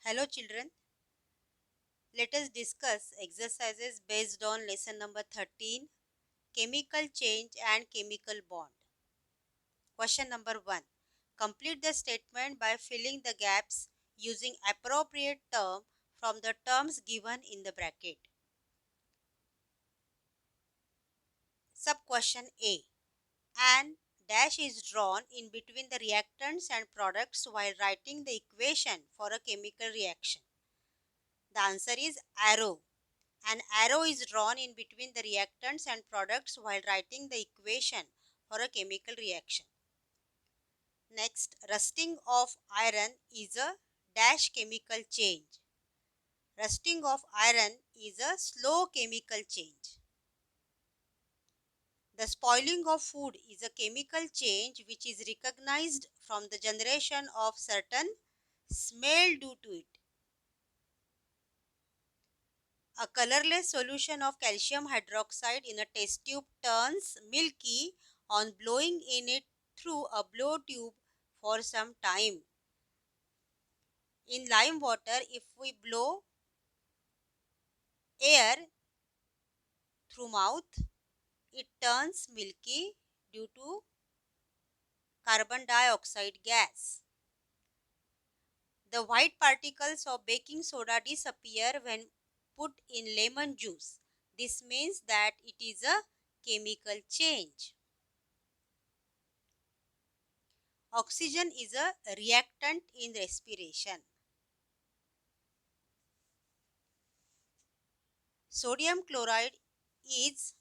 Hello children, let us discuss exercises based on lesson number 13, chemical change and chemical bond. Question number 1. Complete the statement by filling the gaps using appropriate term from the terms given in the bracket. Sub question A. An dash is drawn in between the reactants and products while writing the equation for a chemical reaction. The answer is arrow. An arrow is drawn in between the reactants and products while writing the equation for a chemical reaction. Next, rusting of iron is a dash chemical change. Rusting of iron is a slow chemical change. The spoiling of food is a chemical change which is recognized from the generation of certain smell due to it. A colorless solution of calcium hydroxide in a test tube turns milky on blowing in it through a blow tube for some time. In lime water, if we blow air through mouth, it turns milky due to carbon dioxide gas. The white particles of baking soda disappear when put in lemon juice. This means that it is a chemical change. Oxygen is a reactant in respiration. Sodium chloride is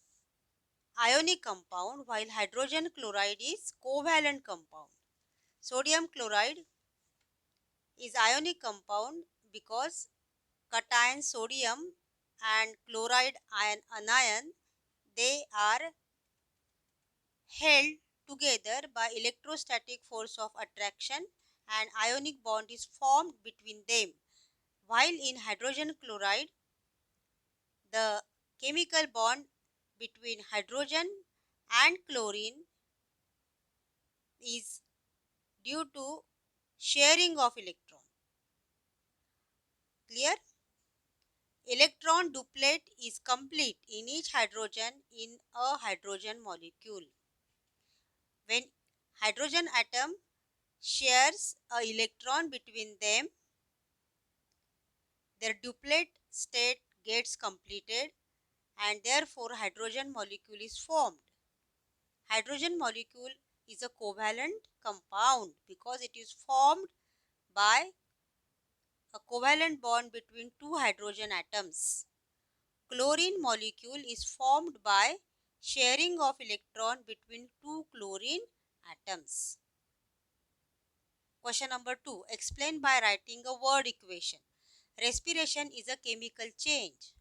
ionic compound while hydrogen chloride is covalent compound. Sodium chloride is ionic compound because cation sodium and chloride anion they are held together by electrostatic force of attraction and ionic bond is formed between them, while in hydrogen chloride the chemical bond between hydrogen and chlorine is due to sharing of electron. Clear? Electron duplet is complete in each hydrogen in a hydrogen molecule. When hydrogen atom shares a electron between them, their duplet state gets completed and therefore hydrogen molecule is formed. Hydrogen molecule is a covalent compound because it is formed by a covalent bond between two hydrogen atoms. Chlorine molecule is formed by sharing of electron between two chlorine atoms. Question number 2. Explain by writing a word equation. Respiration is a chemical change.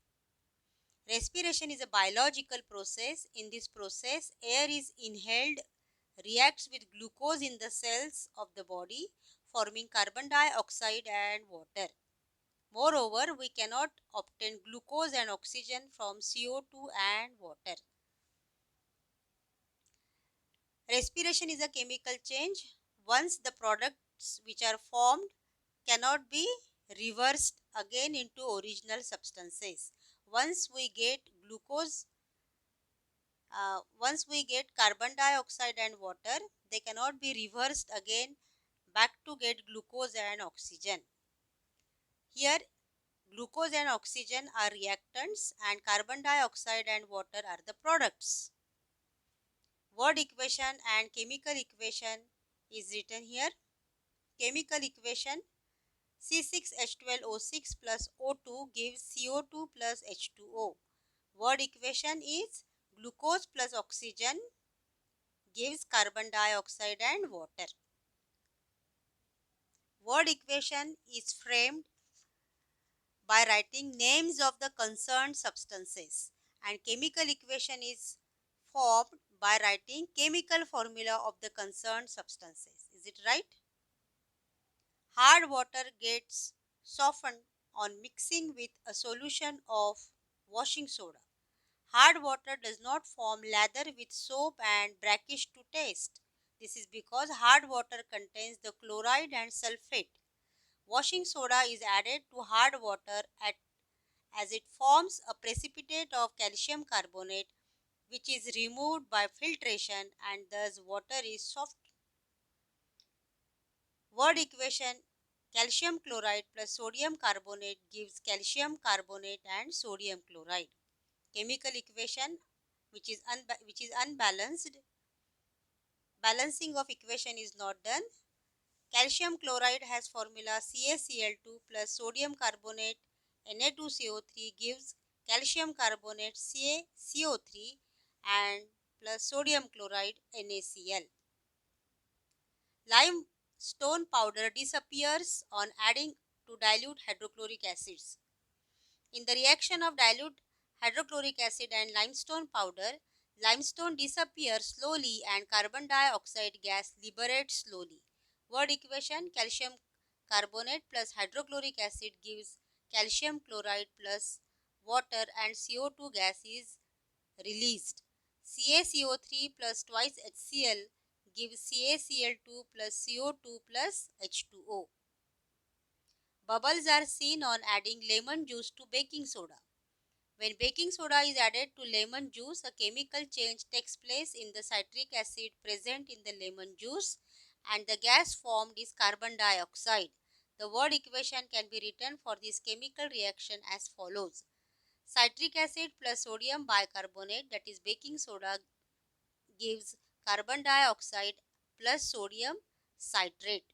Respiration is a biological process. In this process, air is inhaled, reacts with glucose in the cells of the body, forming carbon dioxide and water. Moreover, we cannot obtain glucose and oxygen from CO2 and water. Respiration is a chemical change. Once the products which are formed cannot be reversed again into original substances. Once we get carbon dioxide and water, they cannot be reversed again back to get glucose and oxygen. Here glucose and oxygen are reactants and carbon dioxide and water are the products. Word equation and chemical equation is written here. Chemical equation C6H12O6 plus O2 gives CO2 plus H2O. Word equation is glucose plus oxygen gives carbon dioxide and water. Word equation is framed by writing names of the concerned substances and chemical equation is formed by writing chemical formula of the concerned substances. Is it right? Hard water gets softened on mixing with a solution of washing soda. Hard water does not form lather with soap and brackish to taste. This is because hard water contains the chloride and sulfate. Washing soda is added to hard water as it forms a precipitate of calcium carbonate, which is removed by filtration, and thus water is soft. Word equation: calcium chloride plus sodium carbonate gives calcium carbonate and sodium chloride. Chemical equation which is unbalanced. Balancing of equation is not done. Calcium chloride has formula CaCl2 plus sodium carbonate Na2CO3 gives calcium carbonate CaCO3 and plus sodium chloride NaCl. Limestone powder disappears on adding to dilute hydrochloric acids. In the reaction of dilute hydrochloric acid and limestone powder, limestone disappears slowly and carbon dioxide gas liberates slowly. Word equation: calcium carbonate plus hydrochloric acid gives calcium chloride plus water and CO2 gas is released. CaCO3 plus twice HCl gives CaCl2 plus CO2 plus H2O. Bubbles are seen on adding lemon juice to baking soda. When baking soda is added to lemon juice, a chemical change takes place in the citric acid present in the lemon juice, and the gas formed is carbon dioxide. The word equation can be written for this chemical reaction as follows. Citric acid plus sodium bicarbonate, that is baking soda, gives carbon dioxide plus sodium citrate.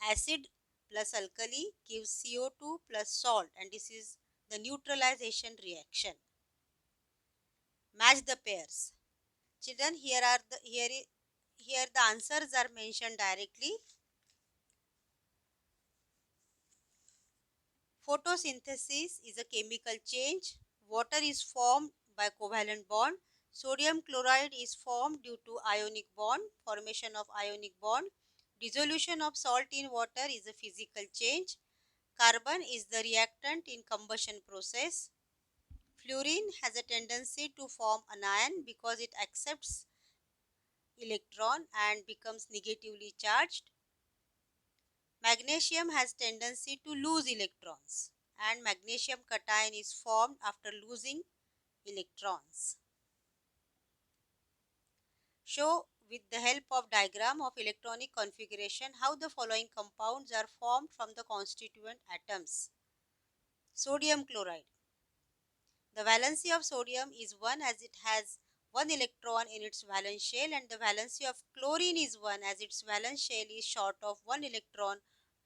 Acid plus alkali gives CO2 plus salt, and this is the neutralization reaction. Match the pairs. Children, here the answers are mentioned directly. Photosynthesis is a chemical change. Water is formed by covalent bond. Sodium chloride is formed due to ionic bond, formation of ionic bond. Dissolution of salt in water is a physical change. Carbon is the reactant in combustion process. Fluorine has a tendency to form anion because it accepts electron and becomes negatively charged. Magnesium has tendency to lose electrons, and magnesium cation is formed after losing electrons. Show with the help of diagram of electronic configuration how the following compounds are formed from the constituent atoms. Sodium chloride. The valency of sodium is 1 as it has 1 electron in its valence shell, and the valency of chlorine is 1 as its valence shell is short of 1 electron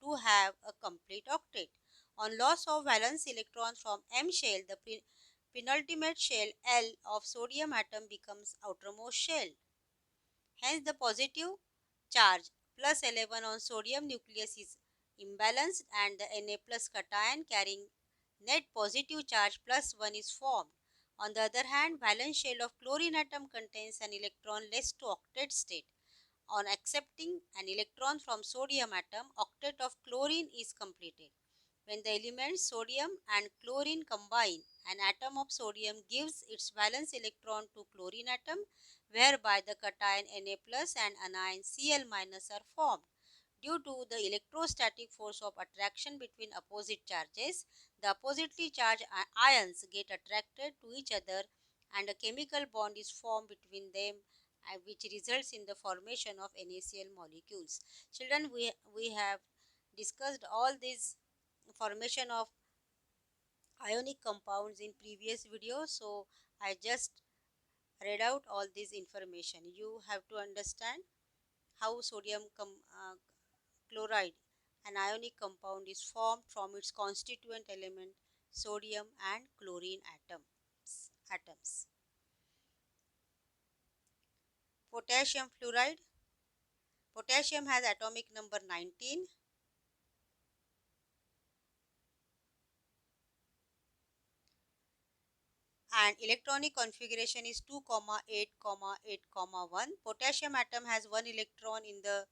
to have a complete octet. On loss of valence electron from M shell, the penultimate shell L of sodium atom becomes outermost shell. Hence the positive charge plus 11 on sodium nucleus is imbalanced, and the Na plus cation carrying net positive charge plus 1 is formed. On the other hand, valence shell of chlorine atom contains an electron less to octet state. On accepting an electron from sodium atom, octet of chlorine is completed. When the elements sodium and chlorine combine, an atom of sodium gives its valence electron to chlorine atom, whereby the cation Na plus and anion Cl minus are formed. Due to the electrostatic force of attraction between opposite charges, the oppositely charged ions get attracted to each other, and a chemical bond is formed between them, which results in the formation of NaCl molecules. Children, we have discussed all these formation of ionic compounds in previous video, so I just read out all this information. You have to understand how sodium chloride, an ionic compound, is formed from its constituent element sodium and chlorine atoms. Potassium fluoride. Potassium has atomic number 19. And electronic configuration is 2, 8, 8, 1. Potassium atom has 1 electron in the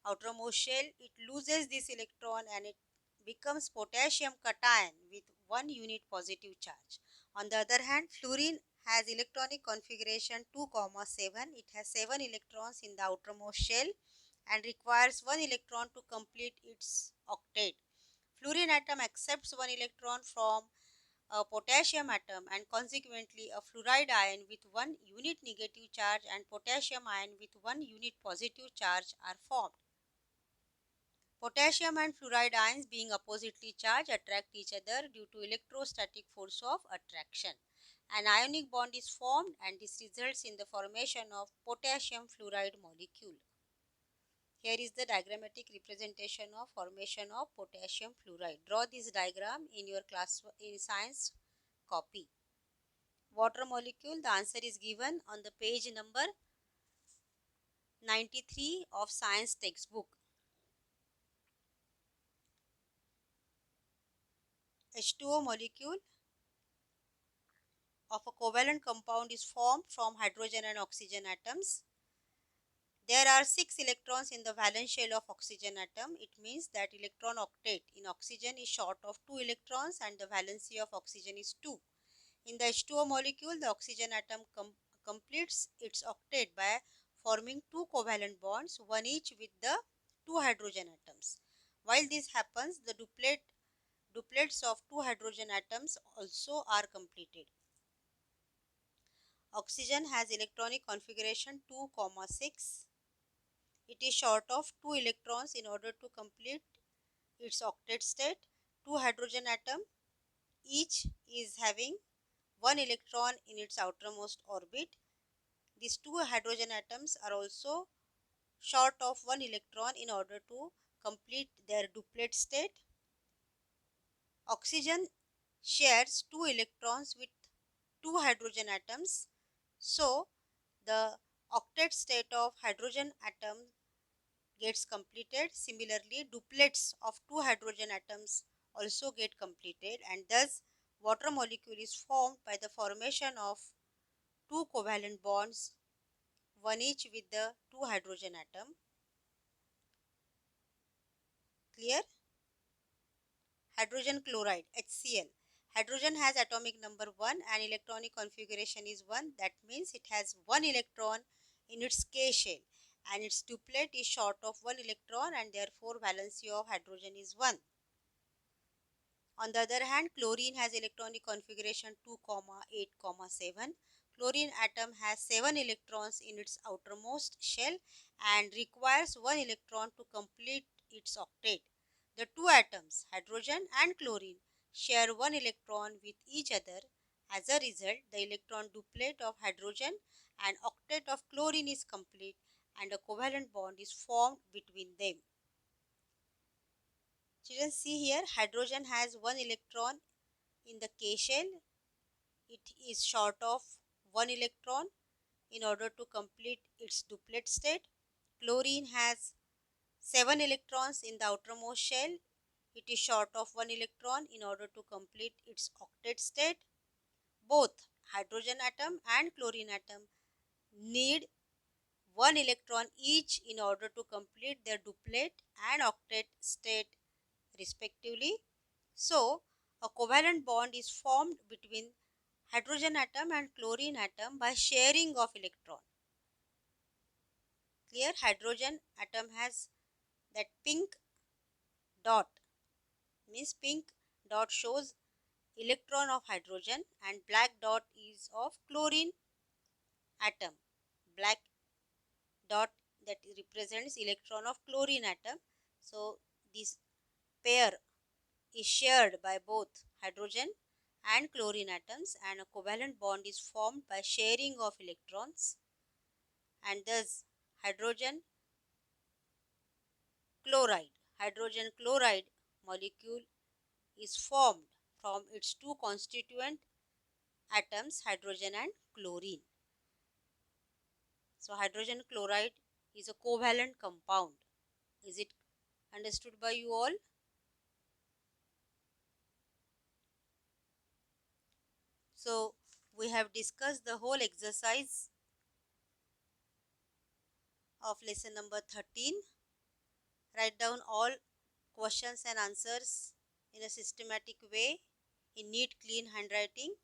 outermost shell. It loses this electron and it becomes potassium cation with 1 unit positive charge. On the other hand, fluorine has electronic configuration 2, 7. It has 7 electrons in the outermost shell, and requires one electron to complete its octet. Fluorine atom accepts one electron from a potassium atom, and consequently a fluoride ion with one unit negative charge and potassium ion with one unit positive charge are formed. Potassium and fluoride ions, being oppositely charged, attract each other due to electrostatic force of attraction. An ionic bond is formed, and this results in the formation of potassium fluoride molecule. Here is the diagrammatic representation of formation of potassium fluoride. Draw this diagram in your class in science copy. Water molecule, the answer is given on the page number 93 of science textbook. H2O molecule of a covalent compound is formed from hydrogen and oxygen atoms. There are 6 electrons in the valence shell of oxygen atom. It means that electron octet in oxygen is short of 2 electrons and the valency of oxygen is 2. In the H2O molecule, the oxygen atom completes its octet by forming 2 covalent bonds, one each with the 2 hydrogen atoms. While this happens, the duplets of 2 hydrogen atoms also are completed. Oxygen has electronic configuration 2, 6. It is short of 2 electrons in order to complete its octet state. 2 hydrogen atom each is having 1 electron in its outermost orbit. These 2 hydrogen atoms are also short of 1 electron in order to complete their duplet state. Oxygen shares 2 electrons with 2 hydrogen atoms. So, the octet state of hydrogen atom gets completed. Similarly, duplets of 2 hydrogen atoms also get completed, and thus water molecule is formed by the formation of 2 covalent bonds, one each with the 2 hydrogen atom. Clear? Hydrogen chloride, HCl. Hydrogen has atomic number 1 and electronic configuration is 1. That means it has 1 electron in its K shell, and its duplet is short of 1 electron, and therefore valency of hydrogen is 1. On the other hand, chlorine has electronic configuration 2, 8, 7. Chlorine atom has 7 electrons in its outermost shell and requires 1 electron to complete its octet. The two atoms, hydrogen and chlorine, share 1 electron with each other. As a result, the electron duplet of hydrogen and octet of chlorine is complete, and a covalent bond is formed between them. Children, see here, hydrogen has 1 electron in the K shell. It is short of 1 electron in order to complete its duplet state. Chlorine has 7 electrons in the outermost shell. It is short of 1 electron in order to complete its octet state. Both hydrogen atom and chlorine atom need 1 electron each in order to complete their duplet and octet state respectively. So, a covalent bond is formed between hydrogen atom and chlorine atom by sharing of electron. Clear? Hydrogen atom has that pink dot, means pink dot shows electron of hydrogen, and black dot is of chlorine atom. Black dot that represents electron of chlorine atom. So, this pair is shared by both hydrogen and chlorine atoms, and a covalent bond is formed by sharing of electrons, and thus hydrogen chloride molecule is formed from its two constituent atoms, hydrogen and chlorine. So hydrogen chloride is a covalent compound. Is it understood by you all? So we have discussed the whole exercise of lesson number 13. Write down all questions and answers in a systematic way in neat, clean handwriting,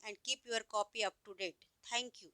and keep your copy up to date. Thank you.